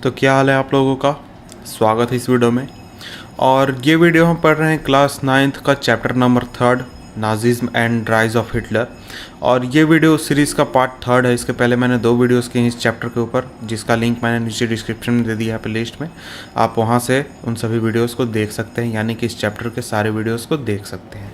तो क्या हाल है आप लोगों का। स्वागत है इस वीडियो में। और ये वीडियो हम पढ़ रहे हैं क्लास 9th का chapter number 3 Nazism and rise of Hitler. और ये वीडियो सीरीज़ का पार्ट 3 है। इसके पहले मैंने 2 वीडियोस किए इस चैप्टर के ऊपर, जिसका लिंक मैंने नीचे डिस्क्रिप्शन में दे दिया है प्ले लिस्ट में। आप वहाँ से उन सभी वीडियोस को देख सकते हैं, यानी कि इस चैप्टर के सारे वीडियोस को देख सकते हैं।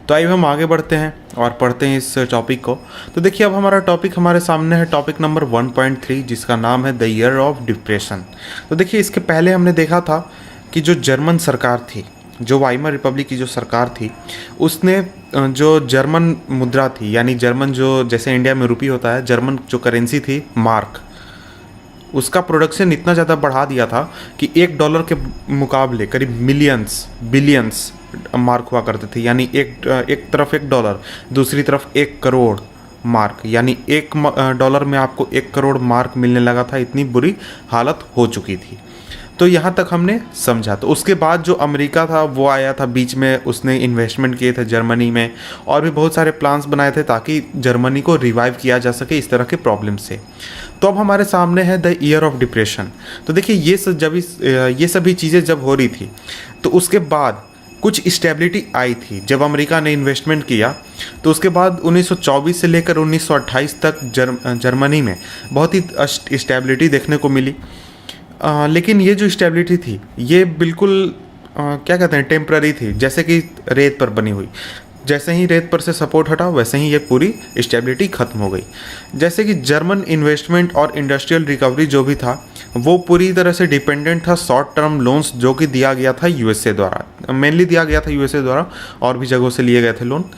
तो आइए हम आगे बढ़ते हैं और पढ़ते हैं इस टॉपिक को। तो देखिए, अब हमारा टॉपिक हमारे सामने है टॉपिक नंबर 1.3, जिसका नाम है द ईयर ऑफ डिप्रेशन। तो देखिए, इसके पहले हमने देखा था कि जो जर्मन सरकार थी, जो वाइमर रिपब्लिक की जो सरकार थी, उसने जो जर्मन मुद्रा थी, यानी जर्मन जो जैसे इंडिया में रुपी होता है, जर्मन जो करेंसी थी मार्क, उसका प्रोडक्शन इतना ज़्यादा बढ़ा दिया था कि $1 के मुकाबले करीब मिलियंस बिलियंस मार्क हुआ करते थे। यानी एक तरफ $1, दूसरी तरफ 1 करोड़ मार्क, यानी $1 में आपको 1 करोड़ मार्क मिलने लगा था। इतनी बुरी हालत हो चुकी थी। तो यहाँ तक हमने समझा। तो उसके बाद जो अमेरिका था वो आया था बीच में, उसने इन्वेस्टमेंट किए थे जर्मनी में, और भी बहुत सारे प्लान्स बनाए थे ताकि जर्मनी को रिवाइव किया जा सके इस तरह के प्रॉब्लम से। तो अब हमारे सामने है द ईयर ऑफ डिप्रेशन। तो देखिए, ये सभी चीज़ें जब हो रही थी, तो उसके बाद कुछ स्टेबिलिटी आई थी। जब अमेरिका ने इन्वेस्टमेंट किया, तो उसके बाद 1924 से लेकर 1928 तक जर्मनी में बहुत ही स्टेबिलिटी देखने को मिली। लेकिन ये जो स्टेबिलिटी थी, ये बिल्कुल क्या कहते हैं, टेम्प्ररी थी, जैसे कि रेत पर बनी हुई। जैसे ही रेत पर से सपोर्ट हटा, वैसे ही ये पूरी स्टेबिलिटी खत्म हो गई। जैसे कि जर्मन इन्वेस्टमेंट और इंडस्ट्रियल रिकवरी जो भी था, वो पूरी तरह से डिपेंडेंट था शॉर्ट टर्म लोन्स जो कि दिया गया था यूएसए द्वारा, मेनली दिया गया था यूएसए द्वारा, और भी जगहों से लिए गए थे लोन।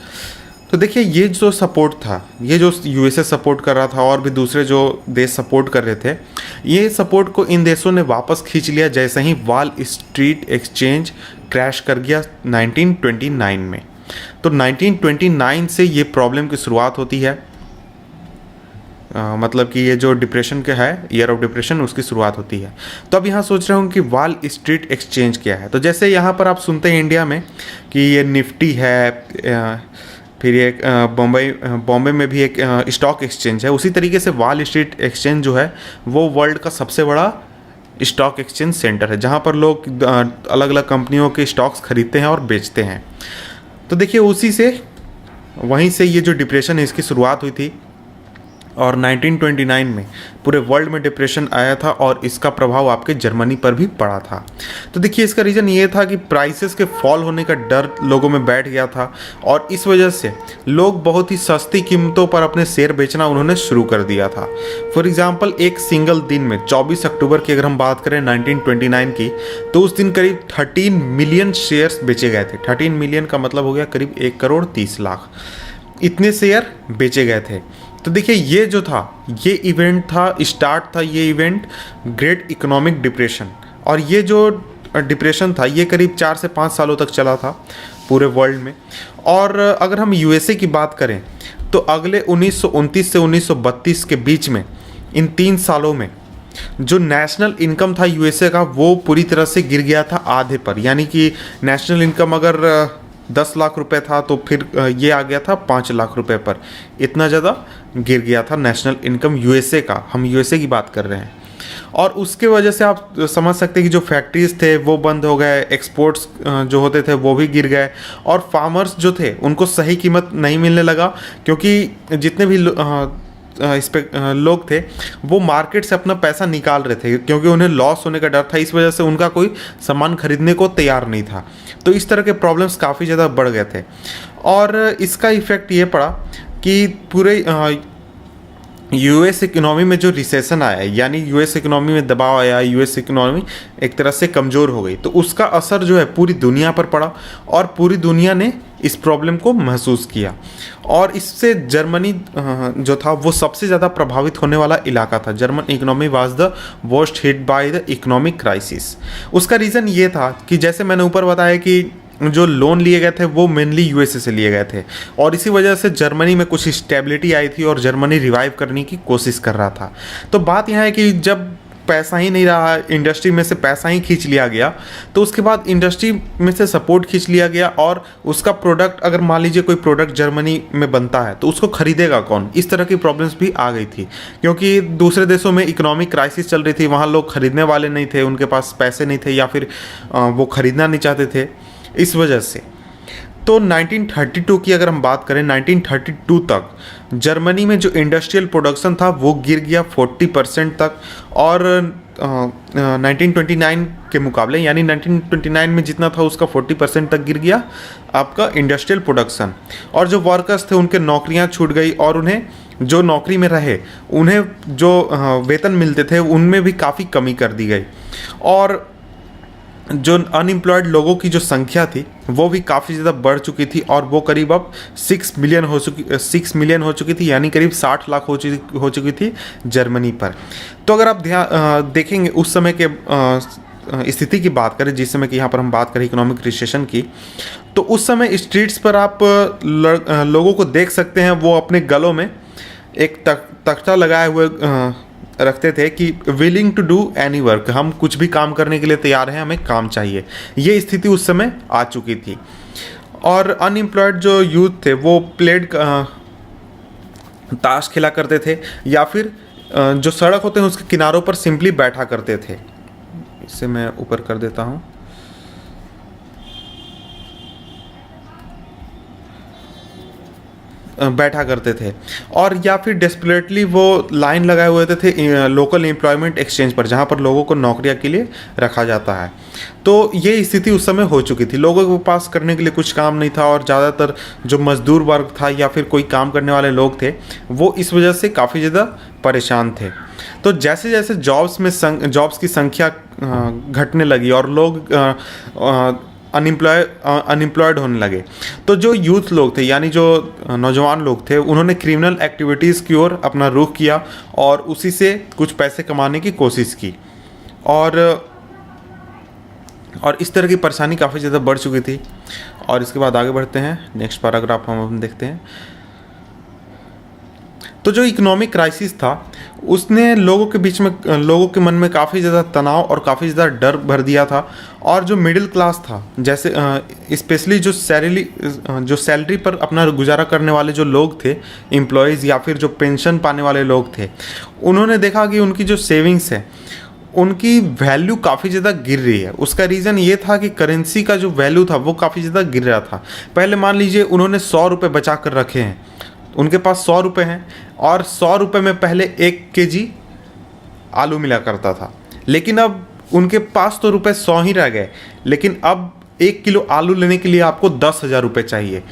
तो देखिए, ये जो सपोर्ट था, ये जो यूएसए सपोर्ट कर रहा था और भी दूसरे जो देश सपोर्ट कर रहे थे, ये सपोर्ट को इन देशों ने वापस खींच लिया जैसे ही वॉल स्ट्रीट एक्सचेंज क्रैश कर गया 1929 में। तो 1929 से ये प्रॉब्लम की शुरुआत होती है। मतलब कि ये जो डिप्रेशन का है, ईयर ऑफ डिप्रेशन, उसकी शुरुआत होती है। तो अब यहाँ सोच रहे हूँ कि वॉल स्ट्रीट एक्सचेंज क्या है। तो जैसे यहाँ पर आप सुनते हैं इंडिया में कि ये निफ्टी है, फिर एक बॉम्बे में भी एक स्टॉक एक्सचेंज है, उसी तरीके से वॉल स्ट्रीट एक्सचेंज जो है वो वर्ल्ड का सबसे बड़ा स्टॉक एक्सचेंज सेंटर है, जहाँ पर लोग अलग अलग कंपनियों के स्टॉक्स खरीदते हैं और बेचते हैं। तो देखिए, वहीं से ये जो डिप्रेशन है, इसकी शुरुआत हुई थी। और 1929 में पूरे वर्ल्ड में डिप्रेशन आया था और इसका प्रभाव आपके जर्मनी पर भी पड़ा था। तो देखिए, इसका रीज़न ये था कि प्राइसेस के फॉल होने का डर लोगों में बैठ गया था, और इस वजह से लोग बहुत ही सस्ती कीमतों पर अपने शेयर बेचना उन्होंने शुरू कर दिया था। फॉर एग्जांपल, एक सिंगल दिन में 24 अक्टूबर की अगर हम बात करें 1929 की, तो उस दिन करीब 13 मिलियन शेयर्स बेचे गए थे। 13 मिलियन का मतलब हो गया करीब 1 करोड़ 30 लाख, इतने शेयर बेचे गए थे। तो देखिए, ये जो था, ये इवेंट था, स्टार्ट था ये इवेंट ग्रेट इकोनॉमिक डिप्रेशन। और ये जो डिप्रेशन था, ये करीब 4 से 5 सालों तक चला था पूरे वर्ल्ड में। और अगर हम यूएसए की बात करें, तो अगले 1929 से 1932 के बीच में, इन 3 सालों में जो नेशनल इनकम था यूएसए का, वो पूरी तरह से गिर गया था आधे पर। यानी कि नेशनल इनकम अगर 10 लाख रुपए था, तो फिर ये आ गया था 5 लाख रुपए पर। इतना ज़्यादा गिर गया था नेशनल इनकम यूएसए का, हम यूएसए की बात कर रहे हैं। और उसके वजह से आप समझ सकते हैं कि जो फैक्ट्रीज थे वो बंद हो गए, एक्सपोर्ट्स जो होते थे वो भी गिर गए, और फार्मर्स जो थे उनको सही कीमत नहीं मिलने लगा, क्योंकि जितने भी इस पे लोग थे वो मार्केट से अपना पैसा निकाल रहे थे, क्योंकि उन्हें लॉस होने का डर था। इस वजह से उनका कोई सामान खरीदने को तैयार नहीं था। तो इस तरह के प्रॉब्लम्स काफ़ी ज़्यादा बढ़ गए थे, और इसका इफ़ेक्ट ये पड़ा कि पूरे यूएस इकोनॉमी में जो रिसेशन आया, यानी यूएस इकोनॉमी में दबाव आया, यूएस इकोनॉमी एक तरह से कमज़ोर हो गई। तो उसका असर जो है पूरी दुनिया पर पड़ा, और पूरी दुनिया ने इस प्रॉब्लम को महसूस किया। और इससे जर्मनी जो था वो सबसे ज़्यादा प्रभावित होने वाला इलाका था। German economy was the worst hit by the economic crisis. उसका रीज़न ये था कि जैसे मैंने ऊपर बताया कि जो लोन लिए गए थे वो मेनली यूएसए से लिए गए थे, और इसी वजह से जर्मनी में कुछ स्टेबिलिटी आई थी और जर्मनी रिवाइव करने की कोशिश कर रहा था। तो बात यह है कि जब पैसा ही नहीं रहा, इंडस्ट्री में से पैसा ही खींच लिया गया, तो उसके बाद इंडस्ट्री में से सपोर्ट खींच लिया गया और उसका प्रोडक्ट, अगर मान लीजिए कोई प्रोडक्ट जर्मनी में बनता है तो उसको खरीदेगा कौन, इस तरह की प्रॉब्लम्स भी आ गई थी। क्योंकि दूसरे देशों में इकोनॉमिक क्राइसिस चल रही थी, वहाँ लोग खरीदने वाले नहीं थे, उनके पास पैसे नहीं थे या फिर वो खरीदना नहीं चाहते थे, इस वजह से। तो 1932 की अगर हम बात करें, 1932 तक जर्मनी में जो इंडस्ट्रियल प्रोडक्शन था वो गिर गया 40% तक, और 1929 के मुकाबले, यानी 1929 में जितना था उसका 40% तक गिर गया आपका इंडस्ट्रियल प्रोडक्शन। और जो वर्कर्स थे उनके नौकरियां छूट गई, और उन्हें जो नौकरी में रहे उन्हें जो वेतन मिलते थे उनमें भी काफ़ी कमी कर दी गई, और जो अनएम्प्लॉयड लोगों की जो संख्या थी वो भी काफ़ी ज़्यादा बढ़ चुकी थी, और वो करीब अब 6 मिलियन हो चुकी थी, यानी करीब 60 लाख हो चुकी थी जर्मनी पर। तो अगर आप देखेंगे उस समय के स्थिति की बात करें, जिस समय की यहाँ पर हम बात करें इकोनॉमिक रिसेशन की, तो उस समय स्ट्रीट्स पर आप लोगों को देख सकते हैं, वो अपने गलों में एक तख्ता लगाए हुए रखते थे कि willing to do any work, हम कुछ भी काम करने के लिए तैयार हैं, हमें काम चाहिए। ये स्थिति उस समय आ चुकी थी। और अनएम्प्लॉयड जो यूथ थे वो ताश खेला करते थे, या फिर जो सड़क होते हैं उसके किनारों पर सिंपली बैठा करते थे। इसे मैं ऊपर कर देता हूँ। बैठा करते थे, और या फिर डेस्परेटली वो लाइन लगाए हुए थे लोकल एम्प्लॉयमेंट एक्सचेंज पर, जहाँ पर लोगों को नौकरियाँ के लिए रखा जाता है। तो ये स्थिति उस समय हो चुकी थी, लोगों के पास करने के लिए कुछ काम नहीं था, और ज़्यादातर जो मजदूर वर्ग था या फिर कोई काम करने वाले लोग थे वो इस वजह से काफ़ी ज़्यादा परेशान थे। तो जैसे जैसे जॉब्स की संख्या घटने लगी और लोग अनएम्प्लॉयड होने लगे, तो जो यूथ लोग थे, यानी जो नौजवान लोग थे, उन्होंने क्रिमिनल एक्टिविटीज़ की ओर अपना रुख किया और उसी से कुछ पैसे कमाने की कोशिश की, और इस तरह की परेशानी काफ़ी ज़्यादा बढ़ चुकी थी। और इसके बाद आगे बढ़ते हैं, नेक्स्ट पैराग्राफ हम देखते हैं। तो जो इकोनॉमिक क्राइसिस था उसने लोगों के मन में काफ़ी ज़्यादा तनाव और काफ़ी ज़्यादा डर भर दिया था, और जो मिडिल क्लास था, जैसे स्पेशली जो सैलरी पर अपना गुजारा करने वाले जो लोग थे, एम्प्लॉयज़ या फिर जो पेंशन पाने वाले लोग थे, उन्होंने देखा कि उनकी जो सेविंग्स है उनकी वैल्यू काफ़ी ज़्यादा गिर रही है। उसका रीज़न ये था कि करेंसी का जो वैल्यू था वो काफ़ी ज़्यादा गिर रहा था। पहले मान लीजिए उन्होंने 100 रुपये बचा कर रखे हैं, उनके पास 100 रुपये हैं, और 100 रुपये में पहले 1 केजी आलू मिला करता था, लेकिन अब उनके पास तो रुपये 100 ही रह गए, लेकिन अब 1 किलो आलू लेने के लिए आपको 10,000 रुपये चाहिए।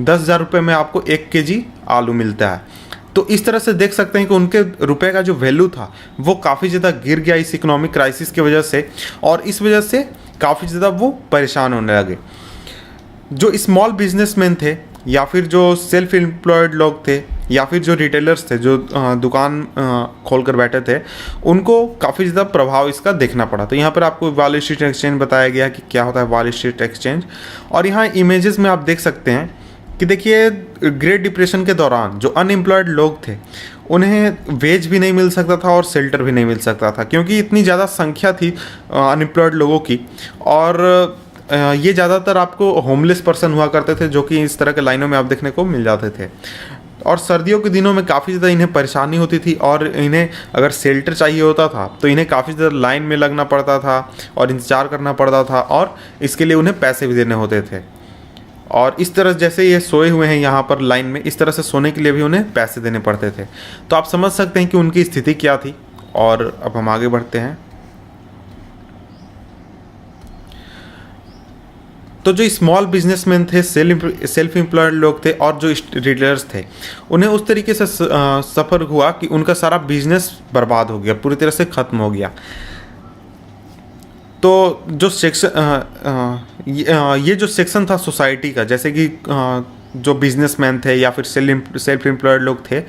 10,000 रुपये में आपको 1 केजी आलू मिलता है। तो इस तरह से देख सकते हैं कि उनके रुपए का जो वैल्यू था वो काफ़ी ज़्यादा गिर गया इस इकोनॉमिक क्राइसिस की वजह से, और इस वजह से काफ़ी ज़्यादा वो परेशान होने लगे। जो स्मॉल बिजनेसमैन थे, या फिर जो सेल्फ एम्प्लॉयड लोग थे, या फिर जो रिटेलर्स थे, जो दुकान खोल कर बैठे थे, उनको काफ़ी ज़्यादा प्रभाव इसका देखना पड़ा। तो यहाँ पर आपको वॉल स्ट्रीट एक्सचेंज बताया गया कि क्या होता है वॉल स्ट्रीट एक्सचेंज। और यहाँ इमेजेस में आप देख सकते हैं कि देखिए, ग्रेट डिप्रेशन के दौरान जो अनएम्प्लॉयड लोग थे उन्हें वेज भी नहीं मिल सकता था और शेल्टर भी नहीं मिल सकता था, क्योंकि इतनी ज़्यादा संख्या थी अनएम्प्लॉयड लोगों की। और ये ज़्यादातर आपको होमलेस पर्सन हुआ करते थे, जो कि इस तरह के लाइनों में आप देखने को मिल जाते थे। और सर्दियों के दिनों में काफ़ी ज़्यादा इन्हें परेशानी होती थी, और इन्हें अगर शेल्टर चाहिए होता था तो इन्हें काफ़ी ज़्यादा लाइन में लगना पड़ता था और इंतज़ार करना पड़ता था, और इसके लिए उन्हें पैसे भी देने होते थे। और इस तरह जैसे ये सोए हुए हैं यहाँ पर लाइन में, इस तरह से सोने के लिए भी उन्हें पैसे देने पड़ते थे। तो आप समझ सकते हैं कि उनकी स्थिति क्या थी। और अब हम आगे बढ़ते हैं। तो जो स्मॉल बिजनेसमैन थे, सेल्फ एम्प्लॉयड लोग थे, और जो रिटेलर्स थे, उन्हें उस तरीके से सफ़र हुआ कि उनका सारा बिजनेस बर्बाद हो गया, पूरी तरह से ख़त्म हो गया। तो जो ये जो सेक्शन था सोसाइटी का, जैसे कि जो बिजनेसमैन थे या फिर सेल्फ एम्प्लॉयड लोग थे,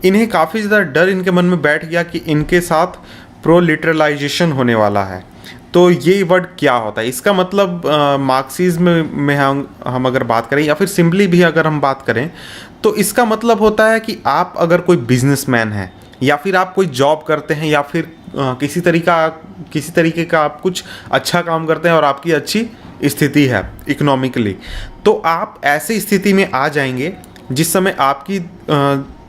इन्हें काफ़ी ज़्यादा डर इनके मन में बैठ गया कि इनके साथ प्रोलिटरलाइजेशन होने वाला है। तो ये वर्ड क्या होता है, इसका मतलब मार्क्सिज्म में हम अगर बात करें, या फिर सिंपली भी अगर हम बात करें, तो इसका मतलब होता है कि आप अगर कोई बिजनेसमैन है या फिर आप कोई जॉब करते हैं, या फिर किसी तरीके का आप कुछ अच्छा काम करते हैं और आपकी अच्छी स्थिति है इकोनॉमिकली, तो आप ऐसी स्थिति में आ जाएंगे जिस समय आपकी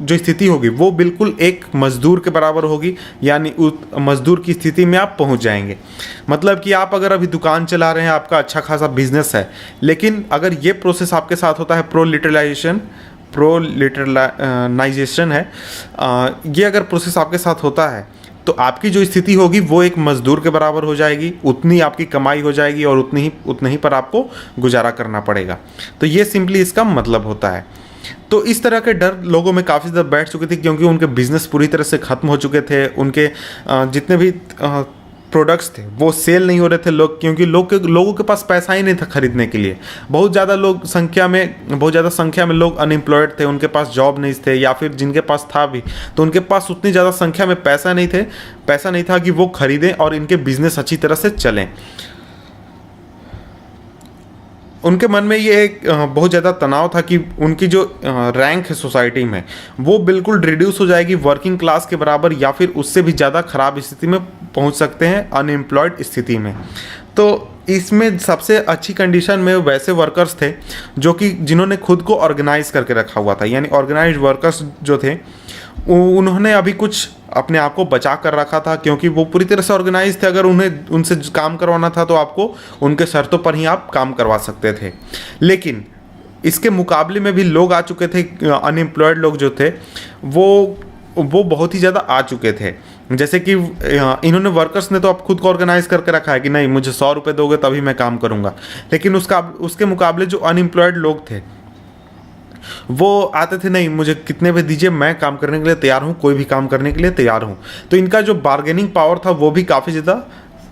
जो स्थिति होगी वो बिल्कुल एक मज़दूर के बराबर होगी, यानी उस मज़दूर की स्थिति में आप पहुंच जाएंगे। मतलब कि आप अगर अभी दुकान चला रहे हैं, आपका अच्छा खासा बिजनेस है, लेकिन अगर ये प्रोसेस आपके साथ होता है, प्रोलिटरलाइजेशन है, ये अगर प्रोसेस आपके साथ होता है तो आपकी जो स्थिति होगी वो एक मज़दूर के बराबर हो जाएगी, उतनी आपकी कमाई हो जाएगी और उतने ही पर आपको गुजारा करना पड़ेगा। तो ये सिंपली इसका मतलब होता है। तो इस तरह के डर लोगों में काफ़ी ज़्यादा बैठ चुके थे, क्योंकि उनके बिजनेस पूरी तरह से ख़त्म हो चुके थे, उनके जितने भी प्रोडक्ट्स थे वो सेल नहीं हो रहे थे, क्योंकि लोगों के पास पैसा ही नहीं था खरीदने के लिए। बहुत ज़्यादा संख्या में लोग अनएम्प्लॉयड थे, उनके पास जॉब नहीं थे, या फिर जिनके पास था भी तो उनके पास उतनी ज़्यादा संख्या में पैसा नहीं था कि वो खरीदें और इनके बिजनेस अच्छी तरह से चलें। उनके मन में ये एक बहुत ज़्यादा तनाव था कि उनकी जो रैंक है सोसाइटी में वो बिल्कुल रिड्यूस हो जाएगी वर्किंग क्लास के बराबर, या फिर उससे भी ज़्यादा ख़राब स्थिति में पहुंच सकते हैं, अनएम्प्लॉयड स्थिति में। तो इसमें सबसे अच्छी कंडीशन में वैसे वर्कर्स थे जिन्होंने खुद को ऑर्गेनाइज करके रखा हुआ था, यानी ऑर्गेनाइज वर्कर्स जो थे उन्होंने अभी कुछ अपने आप को बचा कर रखा था, क्योंकि वो पूरी तरह से ऑर्गेनाइज थे। अगर उन्हें उनसे काम करवाना था तो आपको उनके शर्तों पर ही आप काम करवा सकते थे। लेकिन इसके मुकाबले में भी लोग आ चुके थे, अनएम्प्लॉयड लोग जो थे वो बहुत ही ज़्यादा आ चुके थे। जैसे कि इन्होंने वर्कर्स ने तो अब खुद को ऑर्गेनाइज करके रखा है कि नहीं, मुझे 100 रुपये दोगे तभी मैं काम करूँगा, लेकिन उसके मुकाबले जो अनएम्प्लॉयड लोग थे वो आते थे, नहीं मुझे कितने भी दीजिए, मैं काम करने के लिए तैयार हूँ, कोई भी काम करने के लिए तैयार हूँ। तो इनका जो बार्गेनिंग पावर था वो भी काफ़ी ज़्यादा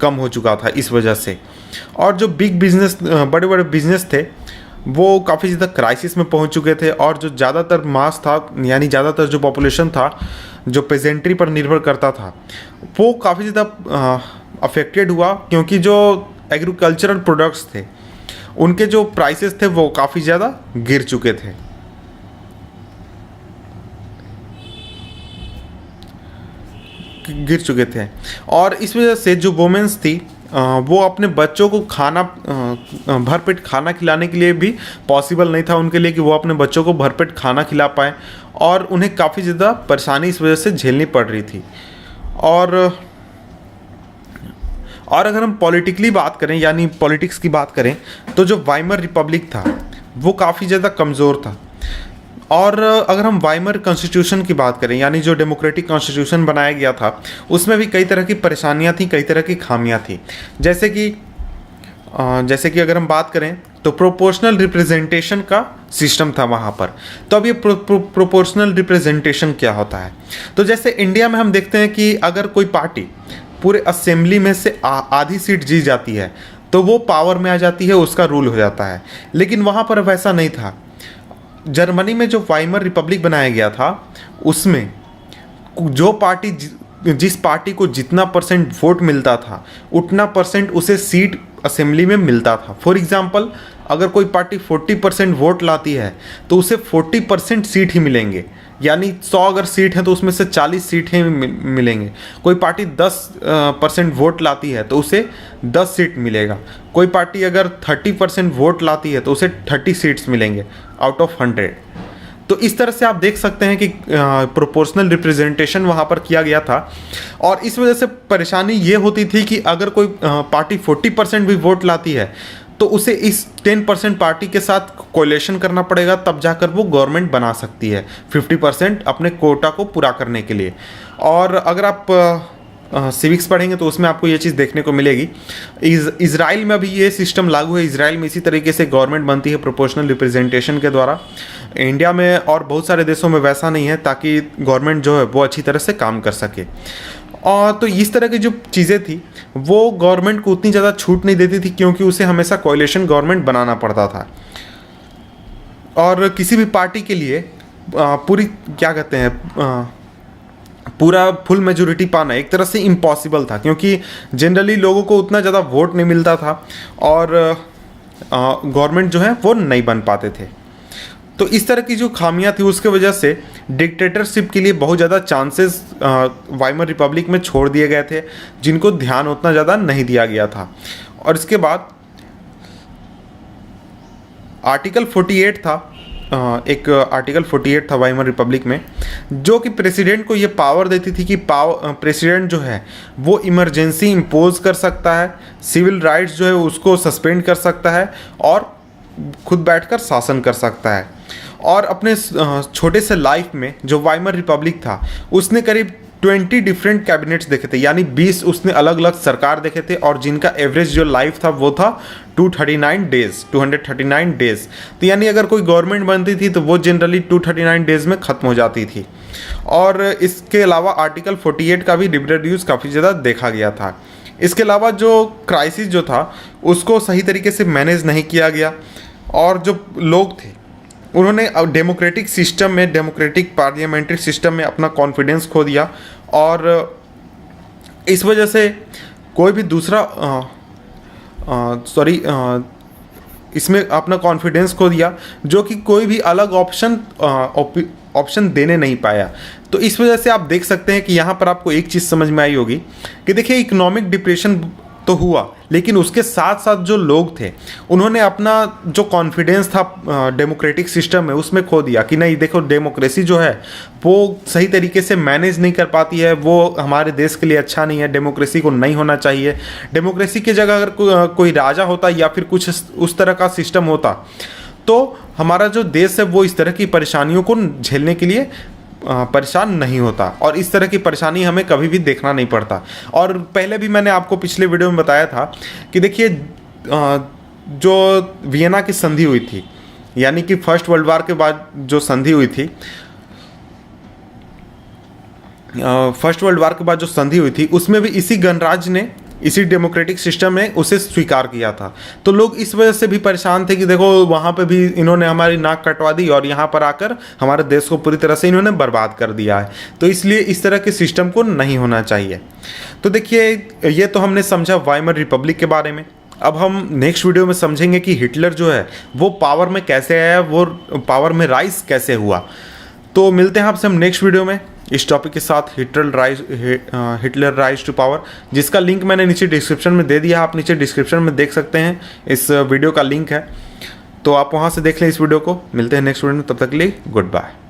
कम हो चुका था इस वजह से। और जो बड़े बड़े बिजनेस थे वो काफ़ी ज़्यादा क्राइसिस में पहुँच चुके थे, और जो ज़्यादातर मास था, यानी ज़्यादातर जो पॉपुलेशन था जो पेजेंट्री पर निर्भर करता था, वो काफ़ी ज़्यादा अफेक्टेड हुआ, क्योंकि जो एग्रीकल्चरल प्रोडक्ट्स थे उनके जो प्राइसेस थे वो काफ़ी ज़्यादा गिर चुके थे। और इस वजह से जो वुमेन्स थी वो अपने बच्चों को भरपेट खाना खिलाने के लिए भी पॉसिबल नहीं था उनके लिए कि वो अपने बच्चों को भरपेट खाना खिला पाए, और उन्हें काफ़ी ज़्यादा परेशानी इस वजह से झेलनी पड़ रही थी। और अगर हम पॉलिटिकली बात करें, यानी पॉलिटिक्स की बात करें, तो जो वाइमर रिपब्लिक था वो काफ़ी ज़्यादा कमज़ोर था। और अगर हम वाइमर कॉन्स्टिट्यूशन की बात करें, यानी जो डेमोक्रेटिक कॉन्स्टिट्यूशन बनाया गया था, उसमें भी कई तरह की परेशानियां थी, कई तरह की खामियां थी। जैसे कि अगर हम बात करें तो प्रोपोर्शनल रिप्रेजेंटेशन का सिस्टम था वहाँ पर। तो अब ये प्रोपोर्शनल रिप्रेजेंटेशन क्या होता है? तो जैसे इंडिया में हम देखते हैं कि अगर कोई पार्टी पूरे असेंबली में से आधी सीट जीत जाती है तो वो पावर में आ जाती है, उसका रूल हो जाता है। लेकिन वहाँ पर वैसा नहीं था। जर्मनी में जो वाइमर रिपब्लिक बनाया गया था उसमें जिस पार्टी को जितना परसेंट वोट मिलता था उतना परसेंट उसे सीट असेंबली में मिलता था। फॉर एग्जांपल, अगर कोई पार्टी 40% वोट लाती है तो उसे 40% सीट ही मिलेंगे, यानी 100 अगर सीट है तो उसमें से 40 सीट ही मिलेंगे। कोई पार्टी 10% वोट लाती है तो उसे 10 सीट मिलेगा। कोई पार्टी अगर 30% वोट लाती है तो उसे 30 सीट्स मिलेंगे आउट ऑफ 100। तो इस तरह से आप देख सकते हैं कि प्रोपोर्शनल रिप्रेजेंटेशन वहाँ पर किया गया था। और इस वजह से परेशानी ये होती थी कि अगर कोई पार्टी 40% भी वोट लाती है तो उसे इस 10% पार्टी के साथ कोलिशन करना पड़ेगा, तब जाकर वो गवर्नमेंट बना सकती है 50% अपने कोटा को पूरा करने के लिए। और अगर आप सिविक्स पढ़ेंगे तो उसमें आपको ये चीज़ देखने को मिलेगी। इज़राइल में अभी ये सिस्टम लागू है। इज़राइल में इसी तरीके से गवर्नमेंट बनती है प्रोपोर्शनल रिप्रेजेंटेशन के द्वारा। इंडिया में और बहुत सारे देशों में वैसा नहीं है, ताकि गवर्नमेंट जो है वो अच्छी तरह से काम कर सके। और तो इस तरह की जो चीज़ें थी वो गवर्नमेंट को उतनी ज़्यादा छूट नहीं देती थी, क्योंकि उसे हमेशा कोalition गवर्नमेंट बनाना पड़ता था। और किसी भी पार्टी के लिए पूरा फुल मेजोरिटी पाना एक तरह से इम्पॉसिबल था, क्योंकि जनरली लोगों को उतना ज़्यादा वोट नहीं मिलता था और गवर्नमेंट जो है वो नहीं बन पाते थे। तो इस तरह की जो खामियां थी उसके वजह से डिक्टेटरशिप के लिए बहुत ज़्यादा चांसेस वाइमर रिपब्लिक में छोड़ दिए गए थे, जिनको ध्यान उतना ज़्यादा नहीं दिया गया था। और इसके बाद आर्टिकल 48 था, एक आर्टिकल 48 था वाइमर रिपब्लिक में, जो कि प्रेसिडेंट को ये पावर देती थी कि प्रेसिडेंट जो है वो इमरजेंसी इम्पोज कर सकता है, सिविल राइट्स जो है उसको सस्पेंड कर सकता है और खुद बैठकर शासन कर सकता है। और अपने छोटे से लाइफ में जो वाइमर रिपब्लिक था उसने करीब 20 डिफरेंट कैबिनेट्स देखे थे, यानी 20 उसने अलग अलग सरकार देखे थे, और जिनका एवरेज जो लाइफ था वो था 239 डेज। तो यानी अगर कोई गवर्नमेंट बनती थी तो वो जनरली 239 डेज में ख़त्म हो जाती थी। और इसके अलावा आर्टिकल 48 का भी रिप्रोड्यूस काफ़ी ज़्यादा देखा गया था। इसके अलावा जो क्राइसिस जो था उसको सही तरीके से मैनेज नहीं किया गया, और जो लोग थे उन्होंने डेमोक्रेटिक सिस्टम में, डेमोक्रेटिक पार्लियामेंट्री सिस्टम में अपना कॉन्फिडेंस खो दिया, और इस वजह से कोई भी दूसरा इसमें अपना कॉन्फिडेंस खो दिया, जो कि कोई भी अलग ऑप्शन देने नहीं पाया। तो इस वजह से आप देख सकते हैं कि यहाँ पर आपको एक चीज़ समझ में आई होगी कि देखिए इकोनॉमिक डिप्रेशन तो हुआ, लेकिन उसके साथ साथ जो लोग थे उन्होंने अपना जो कॉन्फिडेंस था डेमोक्रेटिक सिस्टम में उसमें खो दिया कि नहीं देखो डेमोक्रेसी जो है वो सही तरीके से मैनेज नहीं कर पाती है, वो हमारे देश के लिए अच्छा नहीं है, डेमोक्रेसी को नहीं होना चाहिए। डेमोक्रेसी की जगह अगर कोई राजा होता या फिर कुछ उस तरह का सिस्टम होता तो हमारा जो देश है वो इस तरह की परेशानियों को झेलने के लिए परेशान नहीं होता, और इस तरह की परेशानी हमें कभी भी देखना नहीं पड़ता। और पहले भी मैंने आपको पिछले वीडियो में बताया था कि देखिए जो वियना की संधि हुई थी, यानी कि फर्स्ट वर्ल्ड वॉर के बाद जो संधि हुई थी, फर्स्ट वर्ल्ड वॉर के बाद जो संधि हुई थी उसमें भी इसी गणराज्य ने, इसी डेमोक्रेटिक सिस्टम में उसे स्वीकार किया था। तो लोग इस वजह से भी परेशान थे कि देखो वहाँ पे भी इन्होंने हमारी नाक कटवा दी और यहाँ पर आकर हमारे देश को पूरी तरह से इन्होंने बर्बाद कर दिया है। तो इसलिए इस तरह के सिस्टम को नहीं होना चाहिए। तो देखिए ये तो हमने समझा वाइमर रिपब्लिक के बारे में। अब हम नेक्स्ट वीडियो में समझेंगे कि हिटलर जो है वो पावर में कैसे आया, वो पावर में राइज कैसे हुआ। तो मिलते हैं आपसे हम नेक्स्ट वीडियो में इस टॉपिक के साथ, हिटलर राइज टू पावर, जिसका लिंक मैंने नीचे डिस्क्रिप्शन में दे दिया। आप नीचे डिस्क्रिप्शन में देख सकते हैं, इस वीडियो का लिंक है, तो आप वहाँ से देख लें इस वीडियो को। मिलते हैं नेक्स्ट वीडियो में, तब तक के लिए गुड बाय।